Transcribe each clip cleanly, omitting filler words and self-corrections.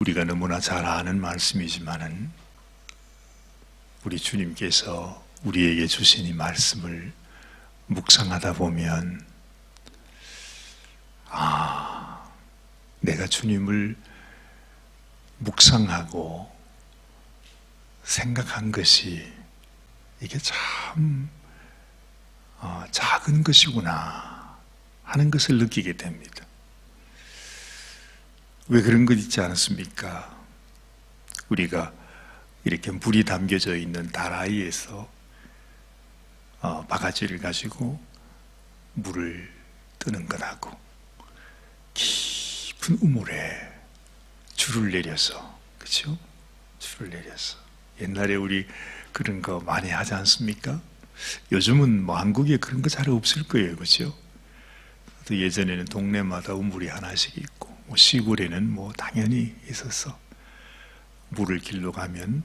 우리가 너무나 잘 아는 말씀이지만은 우리 주님께서 우리에게 주신 이 말씀을 묵상하다 보면 내가 주님을 묵상하고 생각한 것이 이게 참 작은 것이구나 하는 것을 느끼게 됩니다. 왜 그런 것 있지 않습니까? 우리가 이렇게 물이 담겨져 있는 다라이에서 바가지를 가지고 물을 뜨는 것하고 깊은 우물에 줄을 내려서, 그렇죠? 줄을 내려서 옛날에 우리 그런 거 많이 하지 않습니까? 요즘은 한국에 그런 거 잘 없을 거예요, 그렇죠? 또 예전에는 동네마다 우물이 하나씩 있고 시골에는 당연히 있었어. 물을 길러 가면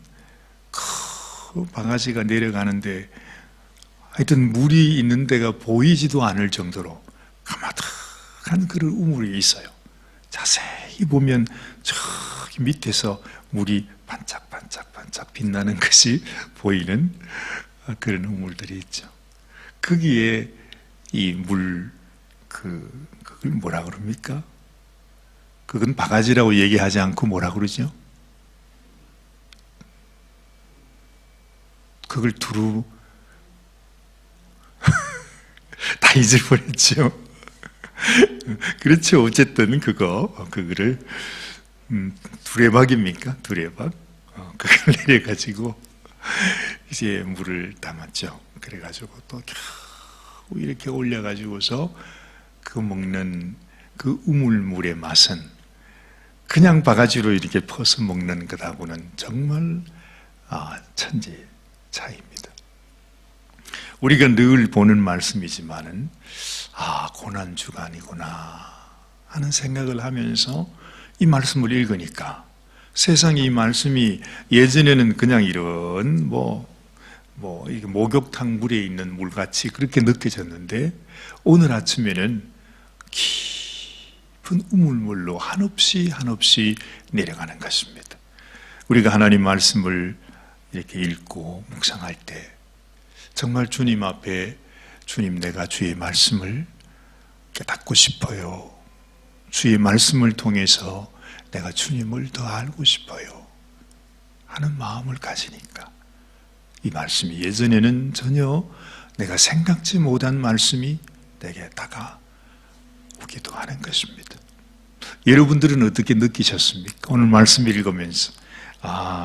그 바가지가 내려가는데 하여튼 물이 있는 데가 보이지도 않을 정도로 가마득한 그런 우물이 있어요. 자세히 보면 저기 밑에서 물이 반짝반짝 빛나는 것이 보이는 그런 우물들이 있죠. 거기에 이 물, 그걸 뭐라 그럽니까? 그건 바가지라고 얘기하지 않고 뭐라 그러죠? 그걸 다 잊어버렸죠. 그렇죠. 어쨌든 그거를 두레박입니까? 두레박. 그걸 내려가지고 이제 물을 담았죠. 그래가지고 또 겨우 이렇게 올려가지고서 그 먹는 그 우물물의 맛은 그냥 바가지로 이렇게 퍼서 먹는 것하고는 정말 천지 차이입니다. 우리가 늘 보는 말씀이지만은 고난주간이구나 하는 생각을 하면서 이 말씀을 읽으니까 세상에 이 말씀이 예전에는 그냥 이런 이게 목욕탕 물에 있는 물같이 그렇게 느껴졌는데 오늘 아침에는 깊은 우물물로 한없이 내려가는 것입니다. 우리가 하나님 말씀을 이렇게 읽고 묵상할 때 정말 주님 앞에 주님, 내가 주의 말씀을 깨닫고 싶어요. 주의 말씀을 통해서 내가 주님을 더 알고 싶어요 하는 마음을 가지니까 이 말씀이 예전에는 전혀 내가 생각지 못한 말씀이 내게 다가오기도 하는 것입니다. 여러분들은 어떻게 느끼셨습니까? 오늘 말씀 읽으면서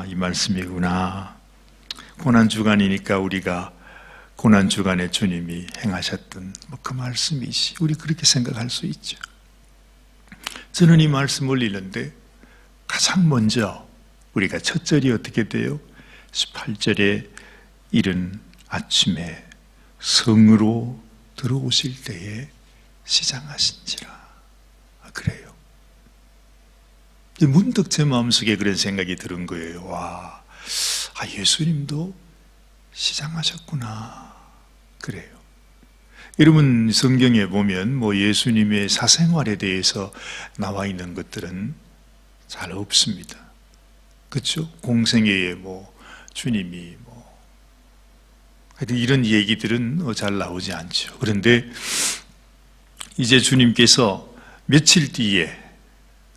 이 말씀이구나. 고난주간이니까 우리가 고난주간에 주님이 행하셨던 그 말씀이시, 우리 그렇게 생각할 수 있죠. 저는 이 말씀을 읽는데 가장 먼저 우리가 첫 절이 어떻게 돼요? 18절에 이른 아침에 성으로 들어오실 때에 시장하신지라. 그래요. 문득 제 마음속에 그런 생각이 들은 거예요. 예수님도 시장하셨구나. 그래요. 여러분 성경에 보면 예수님의 사생활에 대해서 나와 있는 것들은 잘 없습니다. 그렇죠? 공생애에 주님이 하여튼 이런 얘기들은 잘 나오지 않죠. 그런데 이제 주님께서 며칠 뒤에,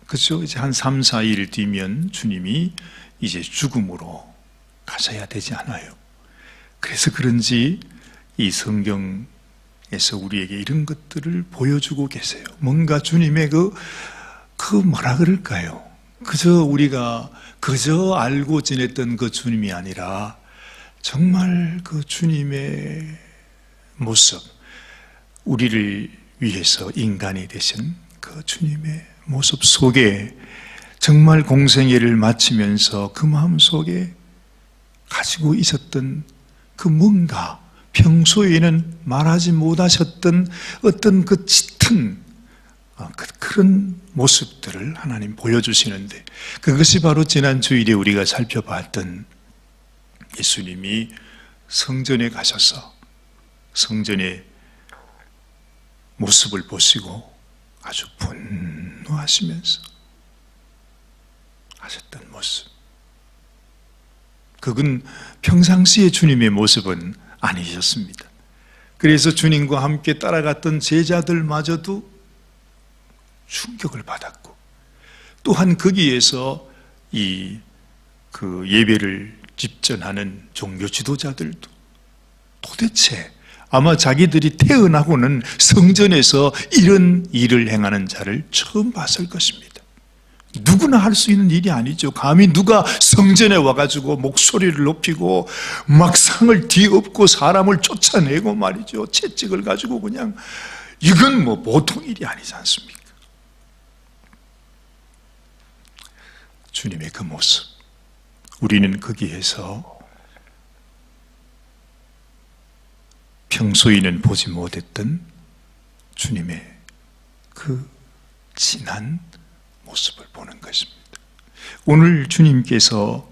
그렇죠? 이제 한 3, 4일 뒤면 주님이 이제 죽음으로 가셔야 되지 않아요. 그래서 그런지 이 성경에서 우리에게 이런 것들을 보여주고 계세요. 뭔가 주님의 그 뭐라 그럴까요? 우리가 그저 알고 지냈던 그 주님이 아니라 정말 그 주님의 모습, 우리를 위해서 인간이 되신 그 주님의 모습 속에 정말 공생애를 마치면서 그 마음 속에 가지고 있었던 그 뭔가 평소에는 말하지 못하셨던 어떤 그 짙은 그런 모습들을 하나님 보여주시는데 그것이 바로 지난 주일에 우리가 살펴봤던 예수님이 성전에 가셔서 성전의 모습을 보시고 아주 분노하시면서 하셨던 모습. 그건 평상시의 주님의 모습은 아니셨습니다. 그래서 주님과 함께 따라갔던 제자들마저도 충격을 받았고, 또한 거기에서 그 예배를 집전하는 종교 지도자들도 도대체 아마 자기들이 태어나고는 성전에서 이런 일을 행하는 자를 처음 봤을 것입니다. 누구나 할 수 있는 일이 아니죠. 감히 누가 성전에 와가지고 목소리를 높이고 막 상을 뒤엎고 사람을 쫓아내고 말이죠. 채찍을 가지고 그냥, 이건 뭐 보통 일이 아니지 않습니까? 주님의 그 모습, 우리는 거기에서 평소에는 보지 못했던 주님의 그 진한 모습을 보는 것입니다. 오늘 주님께서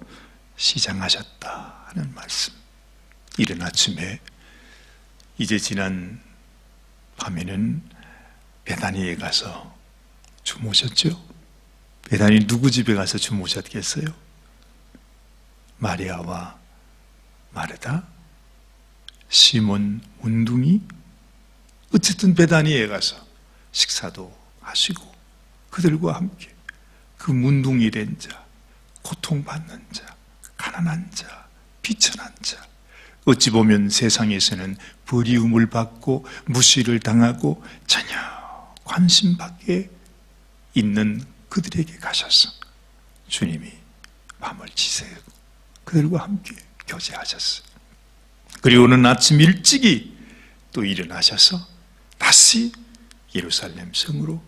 시장하셨다 하는 말씀, 이른 아침에, 이제 지난 밤에는 베다니에 가서 주무셨죠? 베다니 누구 집에 가서 주무셨겠어요? 마리아와 마르다, 시몬 문둥이, 어쨌든 베다니에 가서 식사도 하시고 그들과 함께 그 문둥이 된 자, 고통받는 자, 가난한 자, 비천한 자, 어찌 보면 세상에서는 버리움을 받고 무시를 당하고 전혀 관심 밖에 있는 그들에게 가셔서 주님이 밤을 지새고 그들과 함께 교제하셨어요. 그리고 오늘 아침 일찍이 또 일어나셔서 다시 예루살렘 성으로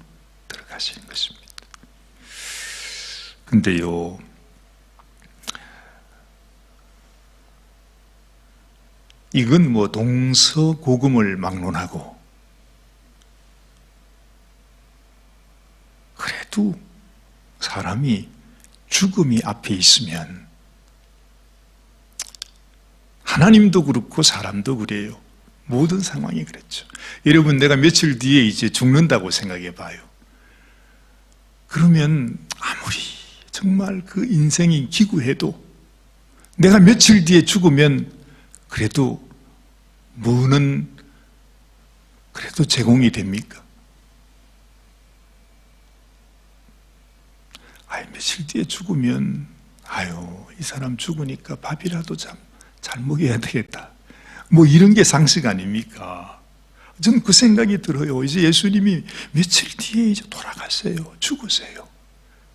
들어가시는 것입니다. 근데요, 이건 뭐 동서고금을 막론하고, 그래도 사람이 죽음이 앞에 있으면, 하나님도 그렇고 사람도 그래요. 모든 상황이 그랬죠. 여러분, 내가 며칠 뒤에 이제 죽는다고 생각해 봐요. 그러면 아무리 정말 그 인생이 기구해도 내가 며칠 뒤에 죽으면 그래도 뭐는 그래도 제공이 됩니까? 며칠 뒤에 죽으면 이 사람 죽으니까 밥이라도 잘 먹여야 되겠다, 뭐 이런 게 상식 아닙니까? 저는 그 생각이 들어요. 이제 예수님이 며칠 뒤에 이제 돌아가세요. 죽으세요.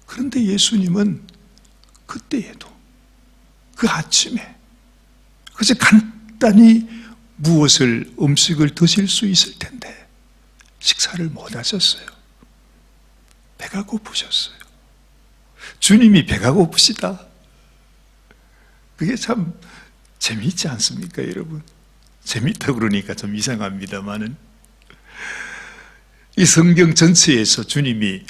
그런데 예수님은 그때에도, 그 아침에 그저 간단히 무엇을, 음식을 드실 수 있을 텐데 식사를 못 하셨어요. 배가 고프셨어요. 주님이 배가 고프시다, 그게 참 재미있지 않습니까, 여러분? 재미있다 그러니까 좀 이상합니다만은, 이 성경 전체에서 주님이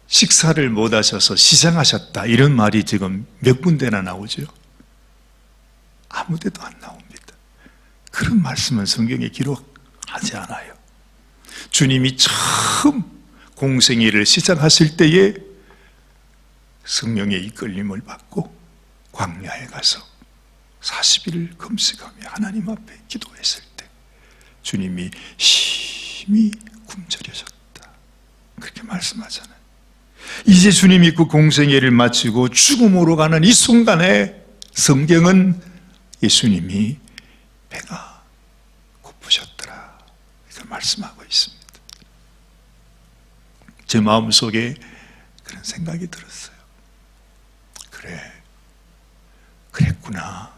식사를 못 하셔서 시장하셨다 이런 말이 지금 몇 군데나 나오죠? 아무 데도 안 나옵니다. 그런 말씀은 성경에 기록하지 않아요. 주님이 처음 공생애를 시작하실 때에 성령의 이끌림을 받고 광야에 가서 40일을 금식하며 하나님 앞에 기도했을 때 주님이 심히 굶주려졌다, 그렇게 말씀하잖아요. 이제 주님이 그 공생애를 마치고 죽음으로 가는 이 순간에 성경은 예수님이 배가 고프셨더라 이렇게 말씀하고 있습니다. 제 마음속에 그런 생각이 들었어요. 그랬구나.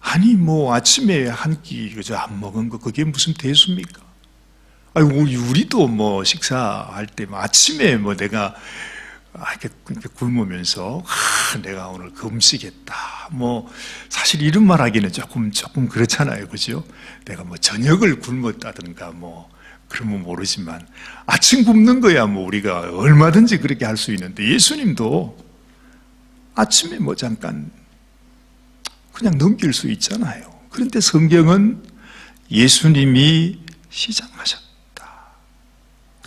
아니 뭐 아침에 한 끼 그저 안 먹은 거 그게 무슨 대수입니까? 우리도 뭐 식사할 때 아침에 뭐 내가 이렇게 굶으면서 내가 오늘 금식했다, 뭐 사실 이런 말 하기는 조금 그렇잖아요, 그죠? 내가 뭐 저녁을 굶었다든가 뭐 그러면 모르지만 아침 굶는 거야 뭐 우리가 얼마든지 그렇게 할 수 있는데, 예수님도 아침에 뭐 잠깐 그냥 넘길 수 있잖아요. 그런데 성경은 예수님이 시장하셨다,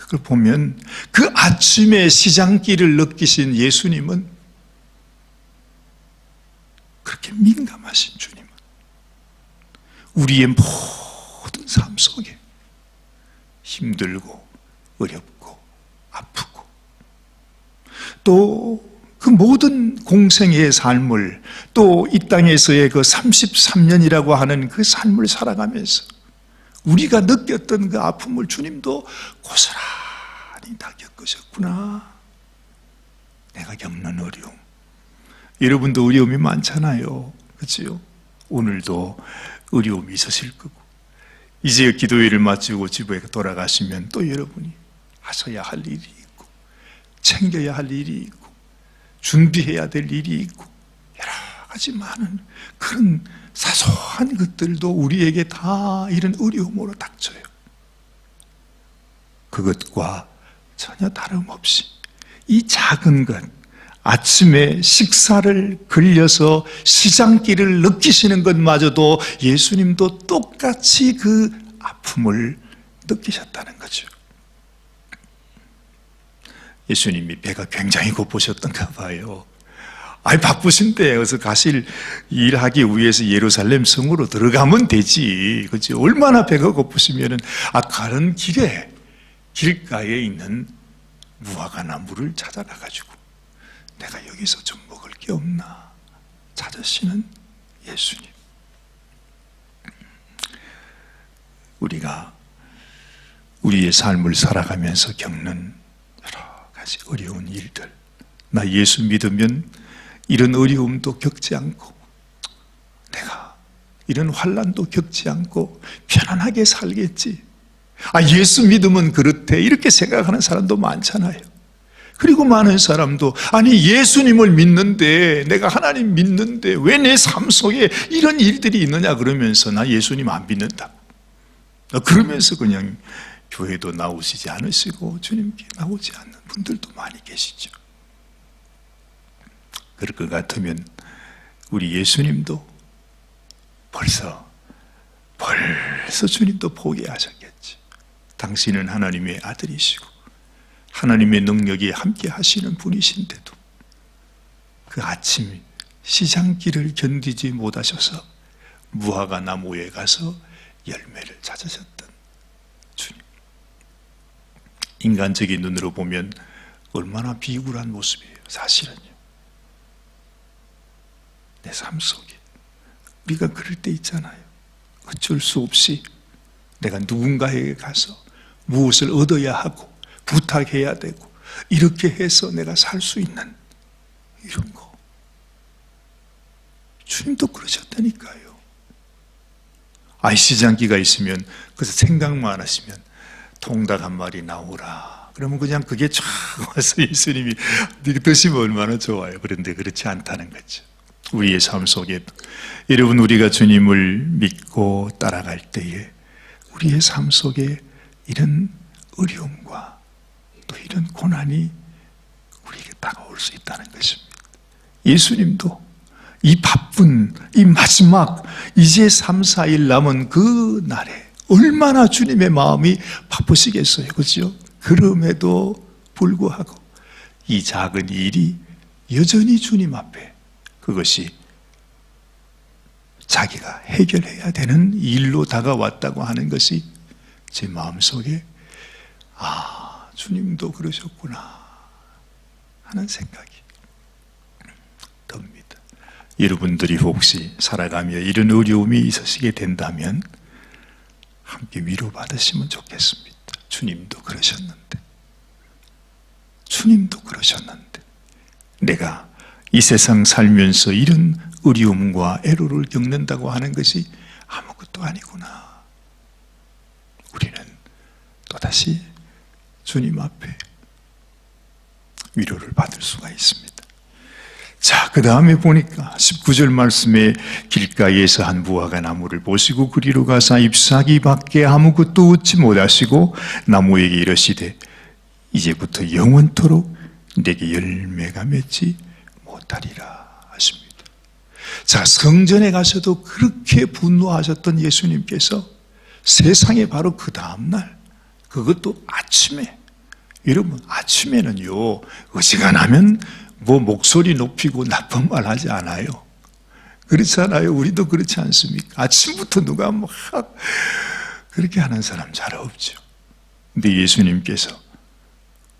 그걸 보면 그 아침에 시장길을 느끼신 예수님은 그렇게 민감하신 주님은 우리의 모든 삶 속에 힘들고 어렵고 아프고 또 그 모든 공생의 삶을 또 이 땅에서의 그 33년이라고 하는 그 삶을 살아가면서 우리가 느꼈던 그 아픔을 주님도 고스란히 다 겪으셨구나. 내가 겪는 어려움. 여러분도 어려움이 많잖아요. 그렇죠? 오늘도 어려움이 있으실 거고 이제 기도회를 마치고 집에 돌아가시면 또 여러분이 하셔야 할 일이 있고 챙겨야 할 일이 있고 준비해야 될 일이 있고 여러 가지 많은 그런 사소한 것들도 우리에게 다 이런 어려움으로 닥쳐요. 그것과 전혀 다름없이 이 작은 것, 아침에 식사를 걸려서 시장길을 느끼시는 것마저도 예수님도 똑같이 그 아픔을 느끼셨다는 거죠. 예수님이 배가 굉장히 고프셨던가 봐요. 아이 바쁘신데 어서 가실 일하기 위해서 예루살렘 성으로 들어가면 되지. 그렇지? 얼마나 배가 고프시면은 가는 길에 길가에 있는 무화과 나무를 찾아가 가지고 내가 여기서 좀 먹을 게 없나 찾으시는 예수님. 우리가 우리의 삶을 살아가면서 겪는 여러 가지 어려운 일들, 나 예수 믿으면 이런 어려움도 겪지 않고 내가 이런 환난도 겪지 않고 편안하게 살겠지. 예수 믿으면 그렇대 이렇게 생각하는 사람도 많잖아요. 그리고 많은 사람도 예수님을 믿는데 내가 하나님 믿는데 왜 내 삶 속에 이런 일들이 있느냐 그러면서 나 예수님 안 믿는다. 그러면서 그냥 교회도 나오시지 않으시고 주님께 나오지 않는 분들도 많이 계시죠. 그럴 것 같으면 우리 예수님도 벌써 주님도 포기하셨겠지. 당신은 하나님의 아들이시고 하나님의 능력이 함께 하시는 분이신데도 그 아침 시장길을 견디지 못하셔서 무화과 나무에 가서 열매를 찾으셨던 주님. 인간적인 눈으로 보면 얼마나 비굴한 모습이에요. 사실은요. 내 삶 속에 우리가 그럴 때 있잖아요. 어쩔 수 없이 내가 누군가에게 가서 무엇을 얻어야 하고 부탁해야 되고 이렇게 해서 내가 살 수 있는 이런 거. 주님도 그러셨다니까요. 시장기가 있으면 그래서 생각만 하시면 통닭 한 마리 나오라. 그러면 그냥 그게 쫙 와서 예수님이 드시면 얼마나 좋아요. 그런데 그렇지 않다는 거죠. 우리의 삶 속에 여러분 우리가 주님을 믿고 따라갈 때에 우리의 삶 속에 이런 어려움과 또 이런 고난이 우리에게 다가올 수 있다는 것입니다. 예수님도 이 바쁜 이 마지막 이제 3, 4일 남은 그 날에 얼마나 주님의 마음이 바쁘시겠어요. 그렇죠? 그럼에도 불구하고 이 작은 일이 여전히 주님 앞에 그것이 자기가 해결해야 되는 일로 다가왔다고 하는 것이 제 마음속에 주님도 그러셨구나 하는 생각이 듭니다. 여러분들이 혹시 살아가며 이런 어려움이 있으시게 된다면 함께 위로받으시면 좋겠습니다. 주님도 그러셨는데 내가 이 세상 살면서 이런 어려움과 애로를 겪는다고 하는 것이 아무것도 아니구나. 우리는 또다시 주님 앞에 위로를 받을 수가 있습니다. 자, 그 다음에 보니까 19절 말씀에 길가에서 한 무화과 나무를 보시고 그리로 가사 잎사귀 밖에 아무것도 얻지 못하시고 나무에게 이르시되 이제부터 영원토록 내게 열매가 맺지 못하리라 하십니다. 자, 성전에 가서도 그렇게 분노하셨던 예수님께서 세상에 바로 그 다음날 그것도 아침에 여러분, 아침에는요, 어지간하면 뭐 목소리 높이고 나쁜 말 하지 않아요. 그렇잖아요. 우리도 그렇지 않습니까? 아침부터 누가 막 그렇게 하는 사람 잘 없죠. 근데 예수님께서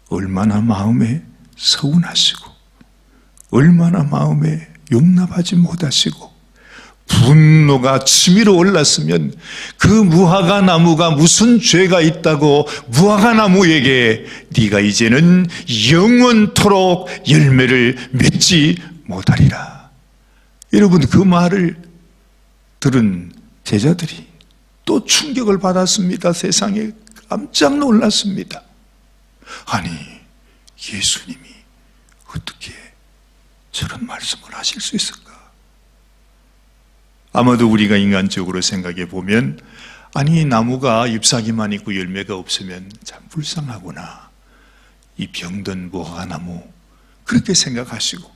얼마나 마음에 서운하시고 얼마나 마음에 용납하지 못하시고 분노가 치밀어 올랐으면 그 무화과 나무가 무슨 죄가 있다고 무화과 나무에게 네가 이제는 영원토록 열매를 맺지 못하리라. 여러분, 그 말을 들은 제자들이 또 충격을 받았습니다. 세상에 깜짝 놀랐습니다. 아니, 예수님이 어떻게 저런 말씀을 하실 수 있을까? 아마도 우리가 인간적으로 생각해 보면, 아니, 나무가 잎사귀만 있고 열매가 없으면 참 불쌍하구나, 이 병든 무화과 나무, 그렇게 생각하시고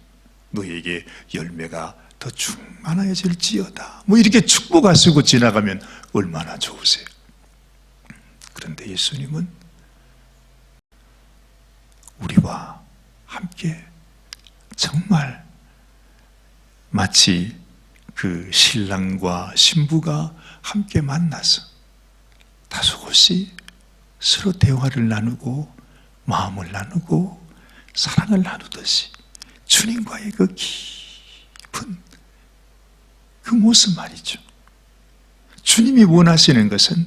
너에게 열매가 더 충만해질지어다, 뭐 이렇게 축복하시고 지나가면 얼마나 좋으세요. 그런데 예수님은 우리와 함께 정말 마치 그 신랑과 신부가 함께 만나서 다소곳이 서로 대화를 나누고 마음을 나누고 사랑을 나누듯이 주님과의 그 깊은 그 모습 말이죠. 주님이 원하시는 것은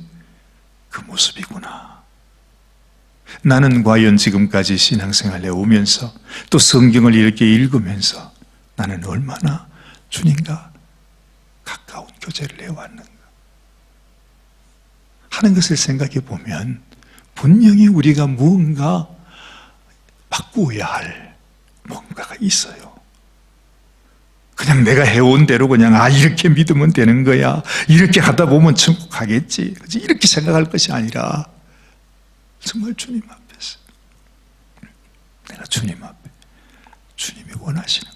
그 모습이구나. 나는 과연 지금까지 신앙생활에 오면서 또 성경을 이렇게 읽으면서 나는 얼마나 주님과 가까운 교제를 해왔는가 하는 것을 생각해 보면 분명히 우리가 무언가 바꾸어야 할 뭔가가 있어요. 그냥 내가 해온 대로 그냥 이렇게 믿으면 되는 거야, 이렇게 하다 보면 천국 가겠지, 이렇게 생각할 것이 아니라 정말 주님 앞에서 내가 주님 앞에 주님이 원하시는 것.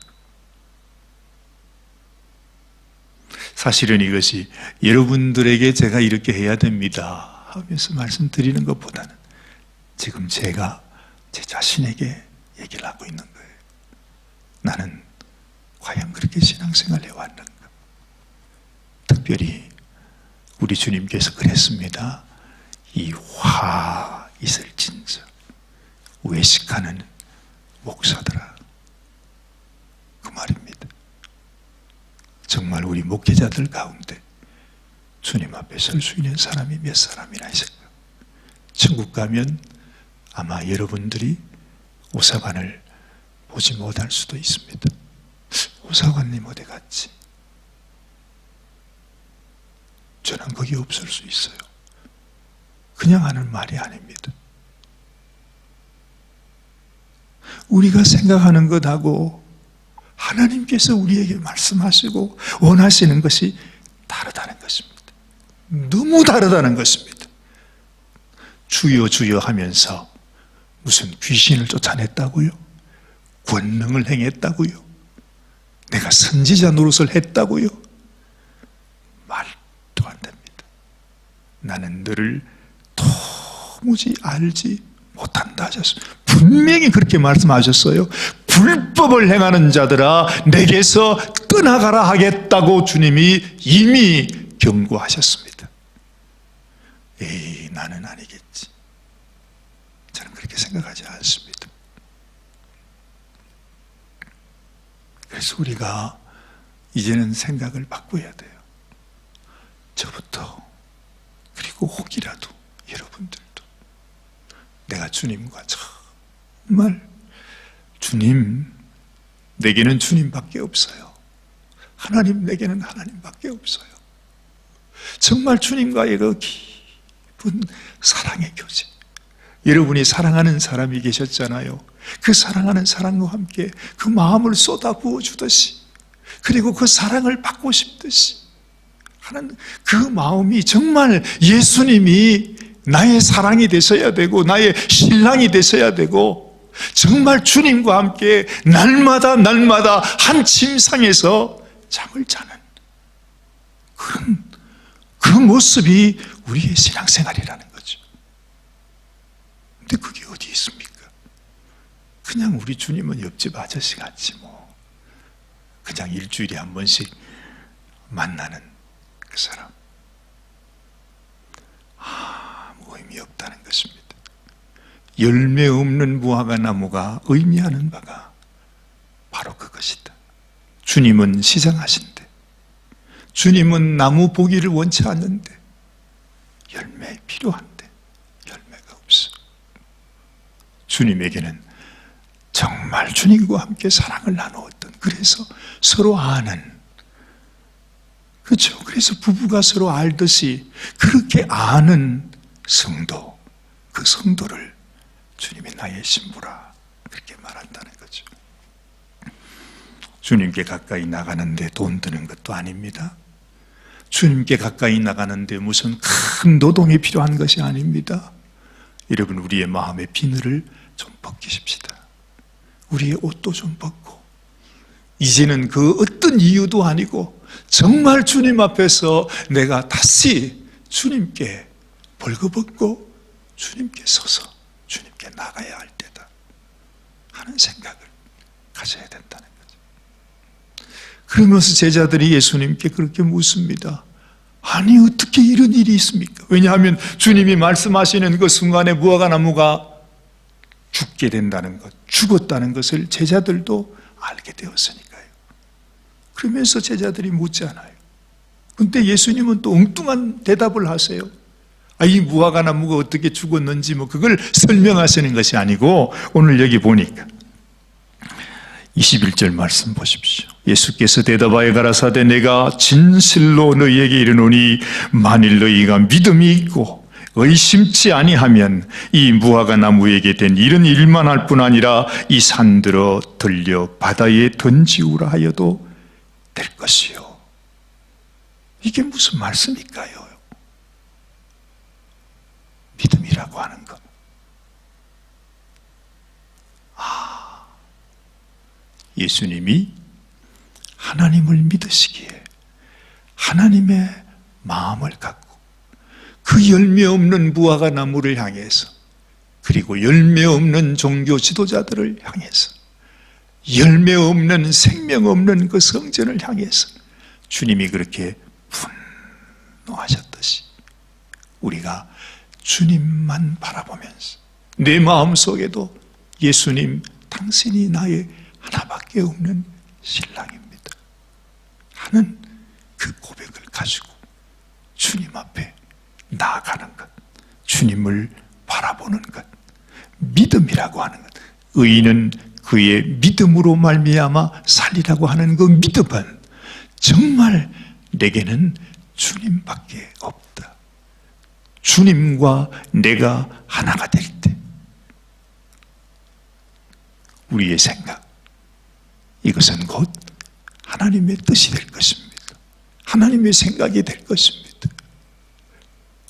사실은 이것이 여러분들에게 제가 이렇게 해야 됩니다 하면서 말씀드리는 것보다는 지금 제가 제 자신에게 얘기를 하고 있는 거예요. 나는 과연 그렇게 신앙생활을 해왔는가? 특별히 우리 주님께서 그랬습니다. 이 화 있을진저 외식하는 목사들아, 그 말입니다. 정말 우리 목회자들 가운데 주님 앞에 설 수 있는 사람이 몇 사람이나 있을까? 천국 가면 아마 여러분들이 오사관을 보지 못할 수도 있습니다. 오사관님 어디 갔지? 저는 거기 없을 수 있어요. 그냥 하는 말이 아닙니다. 우리가 생각하는 것하고 하나님께서 우리에게 말씀하시고 원하시는 것이 다르다는 것입니다. 너무 다르다는 것입니다. 주여 주여 하면서 무슨 귀신을 쫓아냈다고요? 권능을 행했다고요? 내가 선지자 노릇을 했다고요? 말도 안 됩니다. 나는 너를 도무지 알지 못한다 하셨어요. 분명히 그렇게 말씀하셨어요. 불법을 행하는 자들아 내게서 떠나가라 하겠다고 주님이 이미 경고하셨습니다. 에이, 나는 아니겠지. 저는 그렇게 생각하지 않습니다. 그래서 우리가 이제는 생각을 바꿔야 돼요. 저부터, 그리고 혹이라도 여러분들도 내가 주님과 정말 주님, 내게는 주님밖에 없어요. 하나님, 내게는 하나님밖에 없어요. 정말 주님과의 그 깊은 사랑의 교제. 여러분이 사랑하는 사람이 계셨잖아요. 그 사랑하는 사람과 함께 그 마음을 쏟아 부어주듯이, 그리고 그 사랑을 받고 싶듯이 하는 그 마음이 정말 예수님이 나의 사랑이 되셔야 되고 나의 신랑이 되셔야 되고 정말 주님과 함께 날마다 날마다 한 침상에서 잠을 자는 그런 그 모습이 우리의 신앙생활이라는 거죠. 근데 그게 어디 있습니까? 그냥 우리 주님은 옆집 아저씨 같지 뭐. 그냥 일주일에 한 번씩 만나는 그 사람. 아무 의미 없다는 것입니다. 열매 없는 무화과 나무가 의미하는 바가 바로 그것이다. 주님은 시장하신데, 주님은 나무 보기를 원치 않는데, 열매 필요한데 열매가 없어. 주님에게는 정말 주님과 함께 사랑을 나누었던, 그래서 서로 아는, 그렇죠? 그래서 부부가 서로 알듯이 그렇게 아는 성도, 그 성도를 주님이 나의 신부라 그렇게 말한다는 거죠. 주님께 가까이 나가는데 돈 드는 것도 아닙니다. 주님께 가까이 나가는데 무슨 큰 노동이 필요한 것이 아닙니다. 여러분, 우리의 마음의 비늘을 좀 벗기십시다. 우리의 옷도 좀 벗고, 이제는 그 어떤 이유도 아니고 정말 주님 앞에서 내가 다시 주님께 벌거벗고 주님께 서서 주님께 나가야 할 때다 하는 생각을 가져야 된다는 거죠. 그러면서 제자들이 예수님께 그렇게 묻습니다. 아니, 어떻게 이런 일이 있습니까? 왜냐하면 주님이 말씀하시는 그 순간에 무화과 나무가 죽게 된다는 것, 죽었다는 것을 제자들도 알게 되었으니까요. 그러면서 제자들이 묻잖아요. 근데 예수님은 또 엉뚱한 대답을 하세요. 이 무화과 나무가 어떻게 죽었는지 그걸 설명하시는 것이 아니고, 오늘 여기 보니까 21절 말씀 보십시오. 예수께서 대답하여 가라사대 내가 진실로 너희에게 이르노니 만일 너희가 믿음이 있고 의심치 아니하면 이 무화과 나무에게 된 이런 일만 할 뿐 아니라 이 산들어 들려 바다에 던지우라 하여도 될 것이요. 이게 무슨 말씀일까요? 믿음이라고 하는 것. 예수님이 하나님을 믿으시기에 하나님의 마음을 갖고 그 열매 없는 무화과 나무를 향해서, 그리고 열매 없는 종교 지도자들을 향해서, 열매 없는 생명 없는 그 성전을 향해서 주님이 그렇게 분노하셨듯이 우리가 주님만 바라보면서 내 마음속에도 예수님 당신이 나의 하나밖에 없는 신랑입니다 하는 그 고백을 가지고 주님 앞에 나아가는 것, 주님을 바라보는 것, 믿음이라고 하는 것. 의인은 그의 믿음으로 말미암아 살리라고 하는 그 믿음은 정말 내게는 주님밖에 없다. 주님과 내가 하나가 될 때 우리의 생각, 이것은 곧 하나님의 뜻이 될 것입니다. 하나님의 생각이 될 것입니다.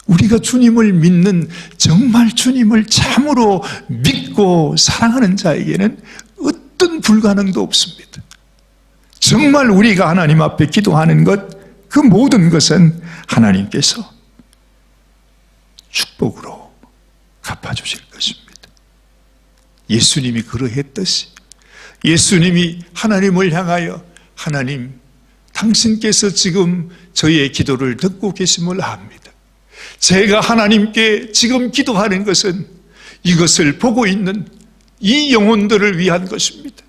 우리가 주님을 믿는, 정말 주님을 참으로 믿고 사랑하는 자에게는 어떤 불가능도 없습니다. 정말 우리가 하나님 앞에 기도하는 것, 그 모든 것은 하나님께서 축복으로 갚아주실 것입니다. 예수님이 그러했듯이 예수님이 하나님을 향하여 하나님, 당신께서 지금 저희의 기도를 듣고 계심을 압니다. 제가 하나님께 지금 기도하는 것은 이것을 보고 있는 이 영혼들을 위한 것입니다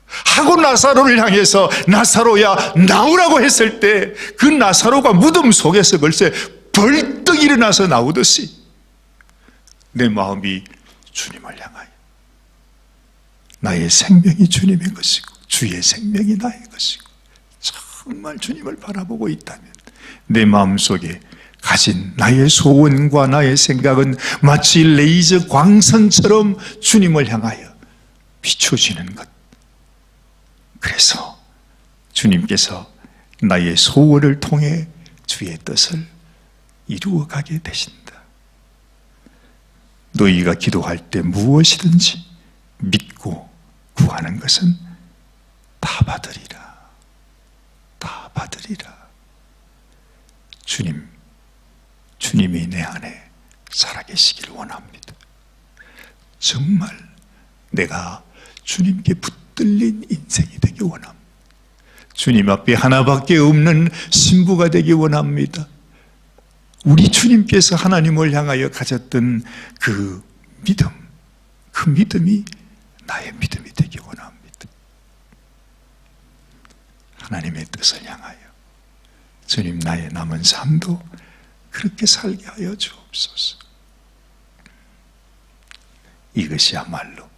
하고 나사로를 향해서 나사로야 나오라고 했을 때 그 나사로가 무덤 속에서 벌써 벌떡 일어나서 나오듯이 내 마음이 주님을 향하여, 나의 생명이 주님의 것이고 주의 생명이 나의 것이고 정말 주님을 바라보고 있다면 내 마음속에 가진 나의 소원과 나의 생각은 마치 레이저 광선처럼 주님을 향하여 비춰지는 것. 그래서 주님께서 나의 소원을 통해 주의 뜻을 이루어가게 되신다. 너희가 기도할 때 무엇이든지 믿고 구하는 것은 다 받으리라. 다 받으리라. 주님이 내 안에 살아계시기를 원합니다. 정말 내가 주님께 붙들린 인생이 되기 원합니다. 주님 앞에 하나밖에 없는 신부가 되기 원합니다. 우리 주님께서 하나님을 향하여 가졌던 그 믿음, 그 믿음이 나의 믿음이 되기 원합니다. 하나님의 뜻을 향하여 주님 나의 남은 삶도 그렇게 살게 하여 주옵소서. 이것이야말로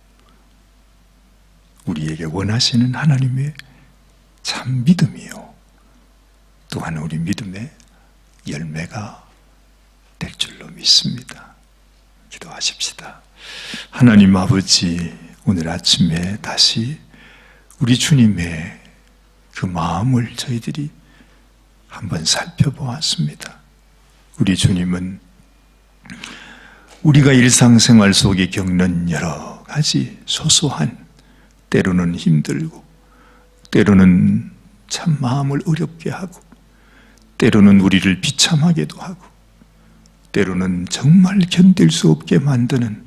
우리에게 원하시는 하나님의 참 믿음이요, 또한 우리 믿음의 열매가 될 줄로 믿습니다. 기도하십시다. 하나님 아버지, 오늘 아침에 다시 우리 주님의 그 마음을 저희들이 한번 살펴보았습니다. 우리 주님은 우리가 일상생활 속에 겪는 여러 가지 소소한, 때로는 힘들고 때로는 참 마음을 어렵게 하고 때로는 우리를 비참하게도 하고 때로는 정말 견딜 수 없게 만드는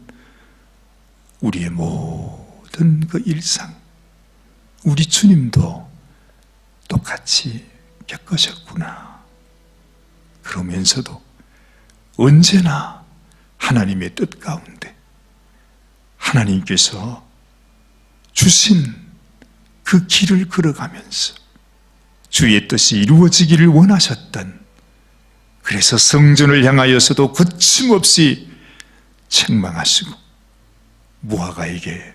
우리의 모든 그 일상, 우리 주님도 똑같이 겪으셨구나. 그러면서도 언제나 하나님의 뜻 가운데 하나님께서 주신 그 길을 걸어가면서 주의 뜻이 이루어지기를 원하셨던, 그래서 성전을 향하여서도 거침없이 책망하시고 무화과에게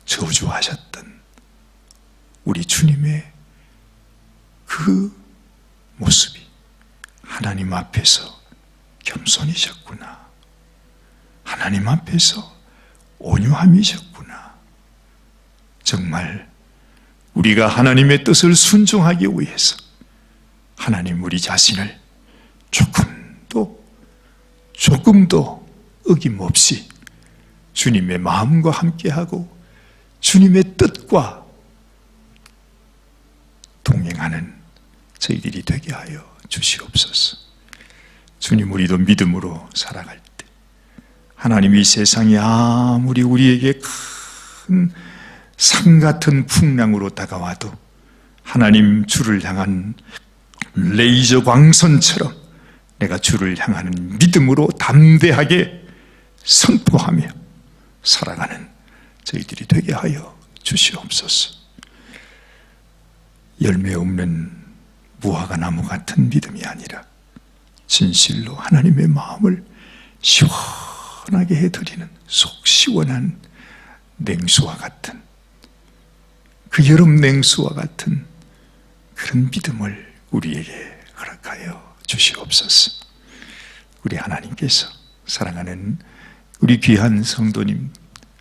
저주하셨던 우리 주님의 그 모습이 하나님 앞에서 겸손이셨구나, 하나님 앞에서 온유함이셨구나. 정말 우리가 하나님의 뜻을 순종하기 위해서 하나님 우리 자신을 조금도 어김없이 주님의 마음과 함께하고 주님의 뜻과 동행하는 저희들이 되게 하여 주시옵소서. 주님, 우리도 믿음으로 살아갈 때 하나님, 이 세상이 아무리 우리에게 큰 산 같은 풍랑으로 다가와도 하나님, 주를 향한 레이저 광선처럼 내가 주를 향하는 믿음으로 담대하게 선포하며 살아가는 저희들이 되게 하여 주시옵소서. 열매 없는 무화과 나무 같은 믿음이 아니라 진실로 하나님의 마음을 시원하게 해드리는 속 시원한 냉수와 같은, 그 여름 냉수와 같은 그런 믿음을 우리에게 허락하여 주시옵소서. 우리 하나님께서 사랑하는 우리 귀한 성도님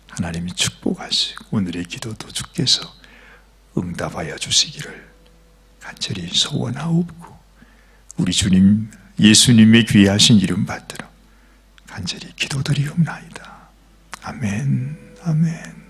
하나님이 축복하시고 오늘의 기도도 주께서 응답하여 주시기를 간절히 소원하옵고, 우리 주님 예수님의 귀하신 이름 받들어 간절히 기도드리옵나이다. 아멘, 아멘.